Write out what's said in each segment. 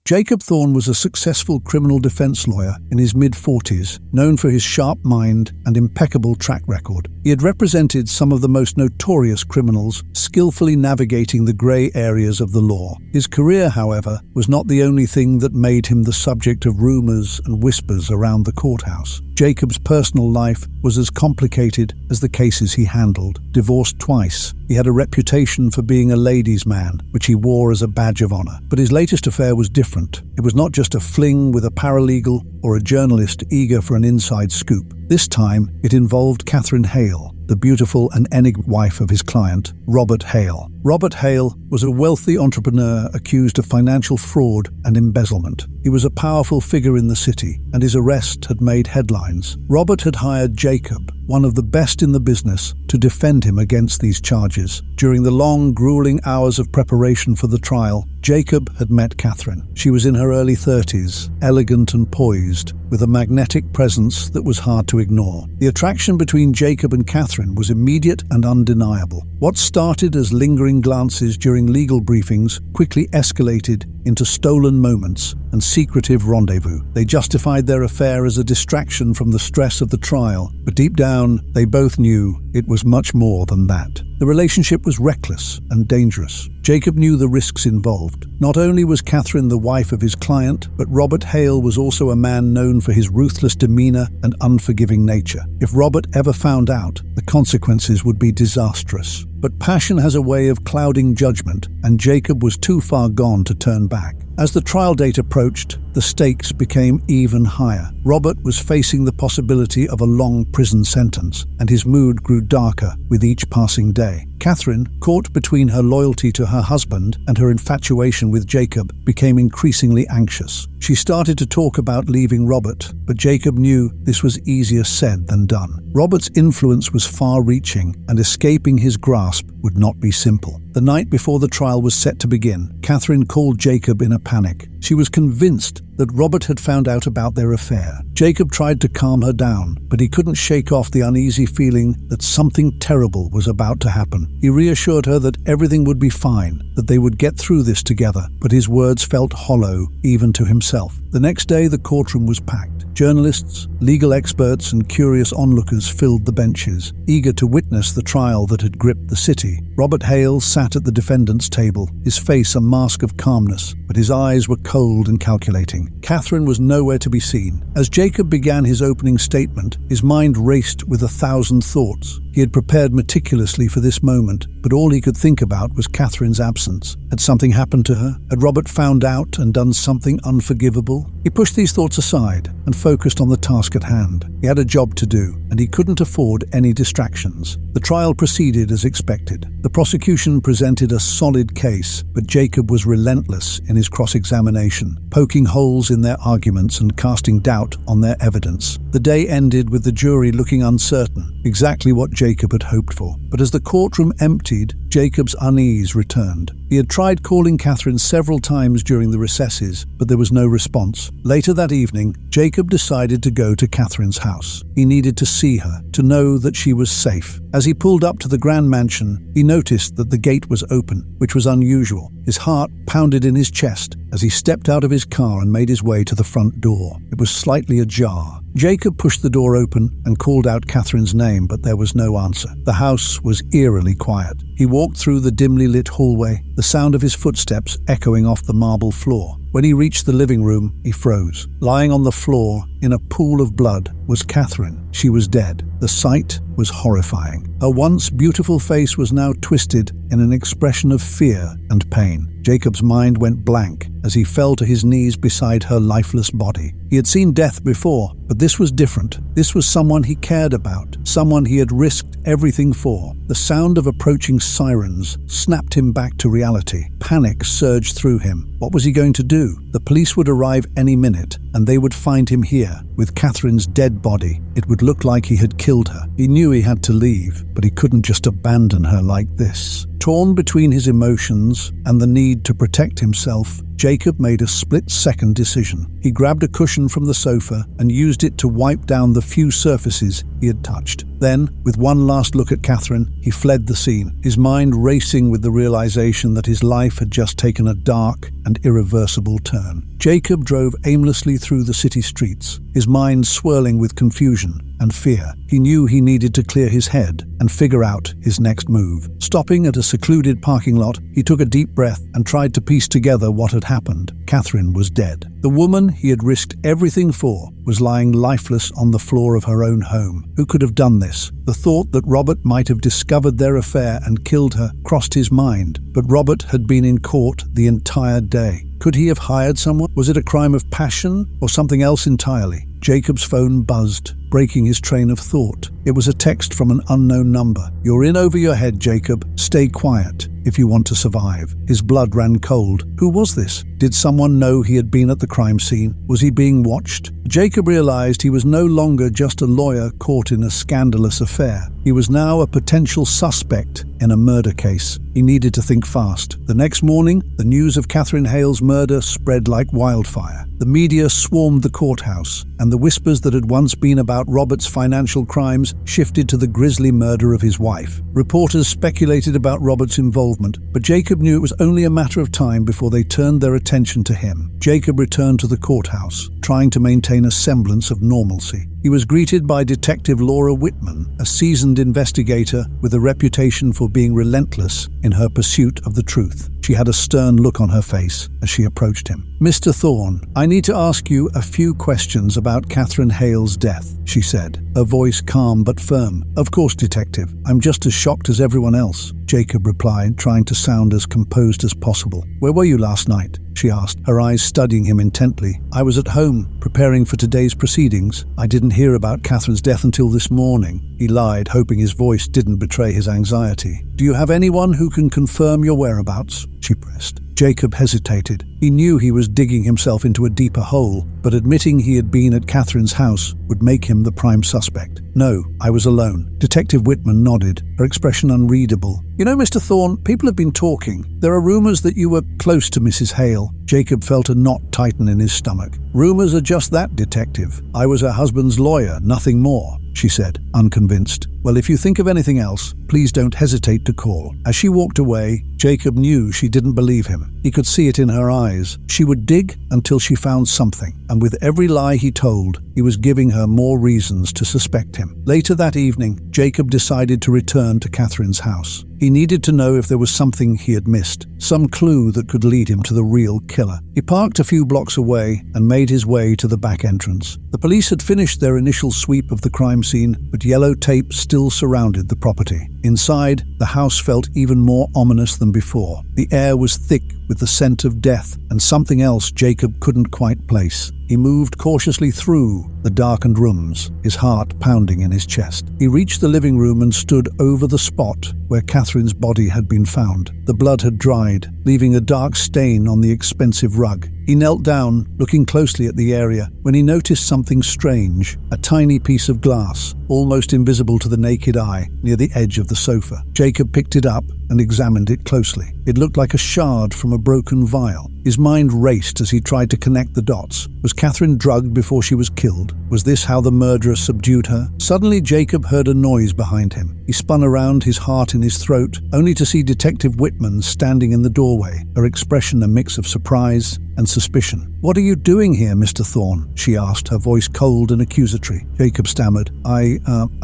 Jacob Thorne was a successful criminal defense lawyer in his mid-40s, known for his sharp mind and impeccable track record. He had represented some of the most notorious criminals, skillfully navigating the grey areas of the law. His career, however, was not the only thing that made him the subject of rumours and whispers around the courthouse. Jacob's personal life was as complicated as the cases he handled. Divorced twice, he had a reputation for being a ladies' man, which he wore as a badge of honour. But his latest affair was different. It was not just a fling with a paralegal or a journalist eager for an inside scoop. This time, it involved Catherine Hale, the beautiful and enigmatic wife of his client, Robert Hale. Robert Hale was a wealthy entrepreneur accused of financial fraud and embezzlement. He was a powerful figure in the city, and his arrest had made headlines. Robert had hired Jacob, one of the best in the business, to defend him against these charges. During the long, grueling hours of preparation for the trial, Jacob had met Catherine. She was in her early 30s, elegant and poised, with a magnetic presence that was hard to ignore. The attraction between Jacob and Catherine was immediate and undeniable. What started as lingering glances during legal briefings quickly escalated into stolen moments and secretive rendezvous. They justified their affair as a distraction from the stress of the trial, but deep down, they both knew it was much more than that. The relationship was reckless and dangerous. Jacob knew the risks involved. Not only was Catherine the wife of his client, but Robert Hale was also a man known for his ruthless demeanor and unforgiving nature. If Robert ever found out, the consequences would be disastrous. But passion has a way of clouding judgment, and Jacob was too far gone to turn back. As the trial date approached, the stakes became even higher. Robert was facing the possibility of a long prison sentence, and his mood grew darker with each passing day. Catherine, caught between her loyalty to her husband and her infatuation with Jacob, became increasingly anxious. She started to talk about leaving Robert, but Jacob knew this was easier said than done. Robert's influence was far-reaching, and escaping his grasp would not be simple. The night before the trial was set to begin, Catherine called Jacob in a panic. She was convinced that Robert had found out about their affair. Jacob tried to calm her down, but he couldn't shake off the uneasy feeling that something terrible was about to happen. He reassured her that everything would be fine, that they would get through this together, but his words felt hollow even to himself. The next day, the courtroom was packed. Journalists, legal experts, and curious onlookers filled the benches, eager to witness the trial that had gripped the city. Robert Hale sat at the defendant's table, his face a mask of calmness, but his eyes were cold and calculating. Catherine was nowhere to be seen. As Jacob began his opening statement, his mind raced with 1,000 thoughts. He had prepared meticulously for this moment, but all he could think about was Catherine's absence. Had something happened to her? Had Robert found out and done something unforgivable? He pushed these thoughts aside and focused on the task at hand. He had a job to do, and he couldn't afford any distractions. The trial proceeded as expected. The prosecution presented a solid case, but Jacob was relentless in his cross-examination, poking holes in their arguments and casting doubt on their evidence. The day ended with the jury looking uncertain, exactly what Jacob had hoped for. But as the courtroom emptied, Jacob's unease returned. He had tried calling Catherine several times during the recesses, but there was no response. Later that evening, Jacob decided to go to Catherine's house. He needed to see her, to know that she was safe. As he pulled up to the grand mansion, he noticed that the gate was open, which was unusual. His heart pounded in his chest as he stepped out of his car and made his way to the front door. It was slightly ajar. Jacob pushed the door open and called out Catherine's name, but there was no answer. The house was eerily quiet. He walked through the dimly lit hallway, the sound of his footsteps echoing off the marble floor. When he reached the living room, he froze. Lying on the floor, in a pool of blood, was Catherine. She was dead. The sight was horrifying. Her once beautiful face was now twisted in an expression of fear and pain. Jacob's mind went blank as he fell to his knees beside her lifeless body. He had seen death before, but this was different. This was someone he cared about, someone he had risked everything for. The sound of approaching sirens snapped him back to reality. Panic surged through him. What was he going to do? The police would arrive any minute, and they would find him here, with Catherine's dead body. It would look like he had killed her. He knew he had to leave, but he couldn't just abandon her like this. Torn between his emotions and the need to protect himself, Jacob made a split-second decision. He grabbed a cushion from the sofa and used it to wipe down the few surfaces he had touched. Then, with one last look at Catherine, he fled the scene, his mind racing with the realization that his life had just taken a dark and irreversible turn. Jacob drove aimlessly through the city streets, his mind swirling with confusion and fear. He knew he needed to clear his head and figure out his next move. Stopping at a secluded parking lot, he took a deep breath and tried to piece together what had happened. Catherine was dead. The woman he had risked everything for was lying lifeless on the floor of her own home. Who could have done this? The thought that Robert might have discovered their affair and killed her crossed his mind, but Robert had been in court the entire day. Could he have hired someone? Was it a crime of passion or something else entirely? Jacob's phone buzzed, breaking his train of thought. It was a text from an unknown number. "You're in over your head, Jacob. Stay quiet if you want to survive." His blood ran cold. Who was this? Did someone know he had been at the crime scene? Was he being watched? Jacob realized he was no longer just a lawyer caught in a scandalous affair. He was now a potential suspect in a murder case. He needed to think fast. The next morning, the news of Catherine Hale's murder spread like wildfire. The media swarmed the courthouse, and the whispers that had once been about Robert's financial crimes shifted to the grisly murder of his wife. Reporters speculated about Robert's involvement, but Jacob knew it was only a matter of time before they turned their attention to him. Jacob returned to the courthouse, trying to maintain a semblance of normalcy. He was greeted by Detective Laura Whitman, a seasoned investigator with a reputation for being relentless in her pursuit of the truth. She had a stern look on her face as she approached him. "Mr. Thorne, I need to ask you a few questions about Catherine Hale's death," she said, her voice calm but firm. "Of course, Detective. I'm just as shocked as everyone else," Jacob replied, trying to sound as composed as possible. "Where were you last night?" she asked, her eyes studying him intently. "I was at home, preparing for today's proceedings. I didn't hear about Catherine's death until this morning." He lied, hoping his voice didn't betray his anxiety. "Do you have anyone who can confirm your whereabouts?" she pressed. Jacob hesitated. He knew he was digging himself into a deeper hole, but admitting he had been at Catherine's house would make him the prime suspect. "No, I was alone." Detective Whitman nodded, her expression unreadable. "You know, Mr. Thorne, people have been talking. There are rumors that you were close to Mrs. Hale." Jacob felt a knot tighten in his stomach. "Rumors are just that, Detective. I was her husband's lawyer, nothing more," she said, unconvinced. "Well, if you think of anything else, please don't hesitate to call." As she walked away, Jacob knew she didn't believe him. He could see it in her eyes. She would dig until she found something, and with every lie he told, he was giving her more reasons to suspect him. Later that evening, Jacob decided to return to Catherine's house. He needed to know if there was something he had missed, some clue that could lead him to the real killer. He parked a few blocks away and made his way to the back entrance. The police had finished their initial sweep of the crime scene, but yellow tape still surrounded the property. Inside, the house felt even more ominous than before. The air was thick with the scent of death and something else Jacob couldn't quite place. He moved cautiously through the darkened rooms, his heart pounding in his chest. He reached the living room and stood over the spot where Catherine's body had been found. The blood had dried, leaving a dark stain on the expensive rug. He knelt down, looking closely at the area, when he noticed something strange, a tiny piece of glass, almost invisible to the naked eye, near the edge of the sofa. Jacob picked it up and examined it closely. It looked like a shard from a broken vial. His mind raced as he tried to connect the dots. Was Catherine drugged before she was killed? Was this how the murderer subdued her? Suddenly, Jacob heard a noise behind him. He spun around, his heart in his throat, only to see Detective Whitman standing in the doorway, her expression a mix of surprise and suspicion. "What are you doing here, Mr. Thorne?" she asked, her voice cold and accusatory. Jacob stammered, I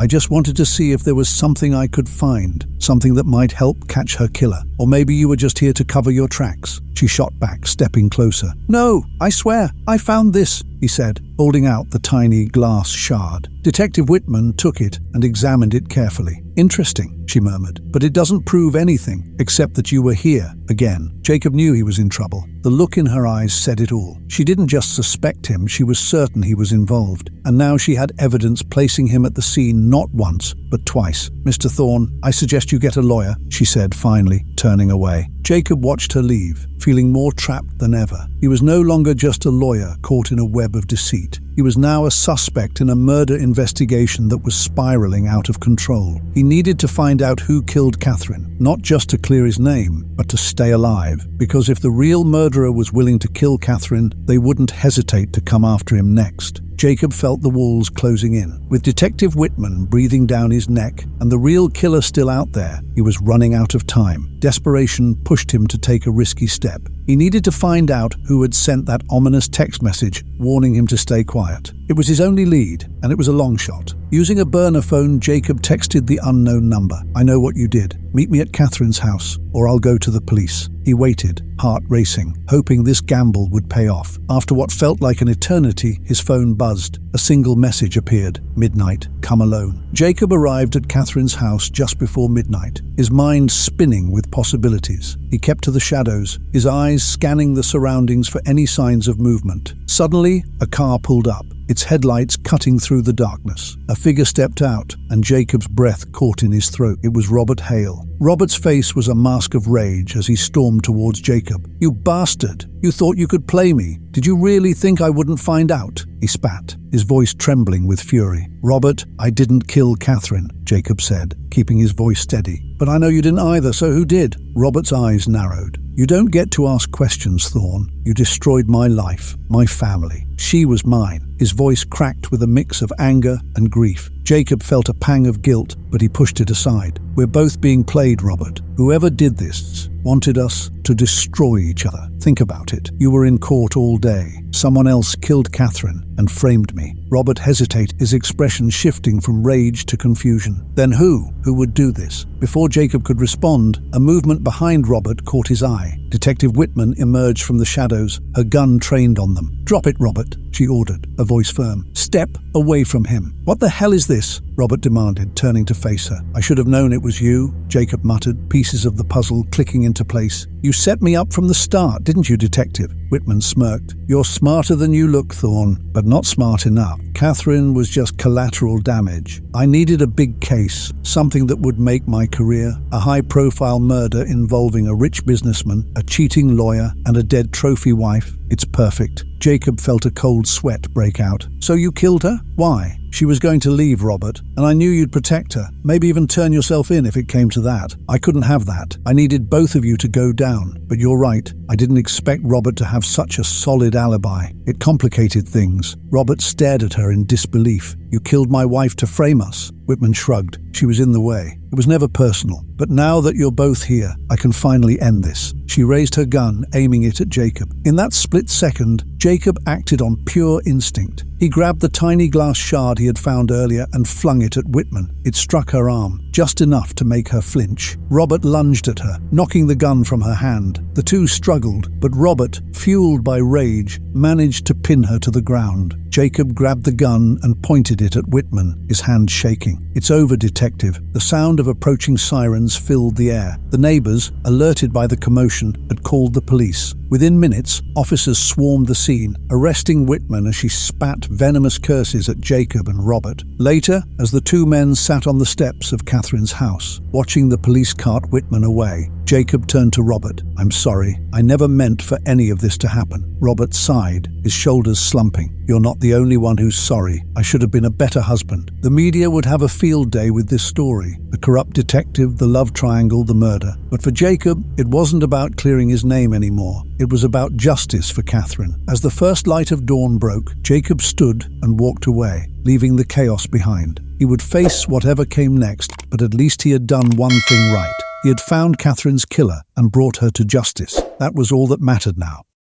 just wanted to see if there was something I could find, something that might help catch her killer. Or maybe you were just here to cover your tracks." She shot back, stepping closer. "No, I swear, I found this," he said, holding out the tiny glass shard. Detective Whitman took it and examined it carefully. "Interesting," she murmured, "but it doesn't prove anything, except that you were here again." Jacob knew he was in trouble. The look in her eyes said it all. She didn't just suspect him, she was certain he was involved. And now she had evidence placing him at the scene not once, but twice. "Mr. Thorne, I suggest you get a lawyer," she said finally, turning away. Jacob watched her leave, feeling more trapped than ever. He was no longer just a lawyer caught in a web of deceit. He was now a suspect in a murder investigation that was spiraling out of control. He needed to find out who killed Catherine, not just to clear his name, but to stay alive. Because if the real murderer was willing to kill Catherine, they wouldn't hesitate to come after him next. Jacob felt the walls closing in. With Detective Whitman breathing down his neck and the real killer still out there, he was running out of time. Desperation pushed him to take a risky step. He needed to find out who had sent that ominous text message warning him to stay quiet. It was his only lead, and it was a long shot. Using a burner phone, Jacob texted the unknown number. "I know what you did. Meet me at Catherine's house, or I'll go to the police." He waited, heart racing, hoping this gamble would pay off. After what felt like an eternity, his phone buzzed. A single message appeared. "Midnight. Come alone." Jacob arrived at Catherine's house just before midnight, his mind spinning with possibilities. He kept to the shadows, his eyes scanning the surroundings for any signs of movement. Suddenly, a car pulled up, its headlights cutting through the darkness. A figure stepped out, and Jacob's breath caught in his throat. It was Robert Hale. Robert's face was a mask of rage as he stormed towards Jacob. "You bastard! You thought you could play me. Did you really think I wouldn't find out?" He spat, his voice trembling with fury. "Robert, I didn't kill Catherine," Jacob said, keeping his voice steady. "But I know you didn't either, so who did?" Robert's eyes narrowed. "You don't get to ask questions, Thorne. You destroyed my life, my family. She was mine." His voice cracked with a mix of anger and grief. Jacob felt a pang of guilt, but he pushed it aside. "We're both being played, Robert. Whoever did this wanted us to destroy each other. Think about it. You were in court all day. Someone else killed Catherine and framed me." Robert hesitated, his expression shifting from rage to confusion. "Then who? Who would do this?" Before Jacob could respond, a movement behind Robert caught his eye. Detective Whitman emerged from the shadows, her gun trained on them. "Drop it, Robert," she ordered, a voice firm. "Step away from him." "What the hell is this?" Robert demanded, turning to face her. "I should have known it was you," Jacob muttered, pieces of the puzzle clicking into place. "You set me up from the start, didn't you, Detective?" Whitman smirked. "You're smarter than you look, Thorne, but not smart enough. Catherine was just collateral damage. I needed a big case, something that would make my career. A high-profile murder involving a rich businessman, a cheating lawyer, and a dead trophy wife. It's perfect." Jacob felt a cold sweat break out. "So you killed her? Why?" "She was going to leave, Robert, and I knew you'd protect her, maybe even turn yourself in if it came to that. I couldn't have that. I needed both of you to go down. But you're right, I didn't expect Robert to have such a solid alibi. It complicated things." Robert stared at her in disbelief. "You killed my wife to frame us." Whitman shrugged. She was in the way. "It was never personal. But now that you're both here, I can finally end this." She raised her gun, aiming it at Jacob. In that split second, Jacob acted on pure instinct. He grabbed the tiny glass shard he had found earlier and flung it at Whitman. It struck her arm, just enough to make her flinch. Robert lunged at her, knocking the gun from her hand. The two struggled, but Robert, fueled by rage, managed to pin her to the ground. Jacob grabbed the gun and pointed it at Whitman, his hand shaking. "It's over, Detective." The sound of approaching sirens filled the air. The neighbors, alerted by the commotion, had called the police. Within minutes, officers swarmed the scene, arresting Whitman as she spat venomous curses at Jacob and Robert. Later, as the two men sat on the steps of Catherine's house, watching the police cart Whitman away, Jacob turned to Robert. "I'm sorry. I never meant for any of this to happen." Robert sighed, his shoulders slumping. "You're not the only one who's sorry. I should have been a better husband." The media would have a field day with this story. The corrupt detective, the love triangle, the murder. But for Jacob, it wasn't about clearing his name anymore. It was about justice for Catherine. As the first light of dawn broke, Jacob stood and walked away, leaving the chaos behind. He would face whatever came next, but at least he had done one thing right. He had found Catherine's killer and brought her to justice. That was all that mattered now.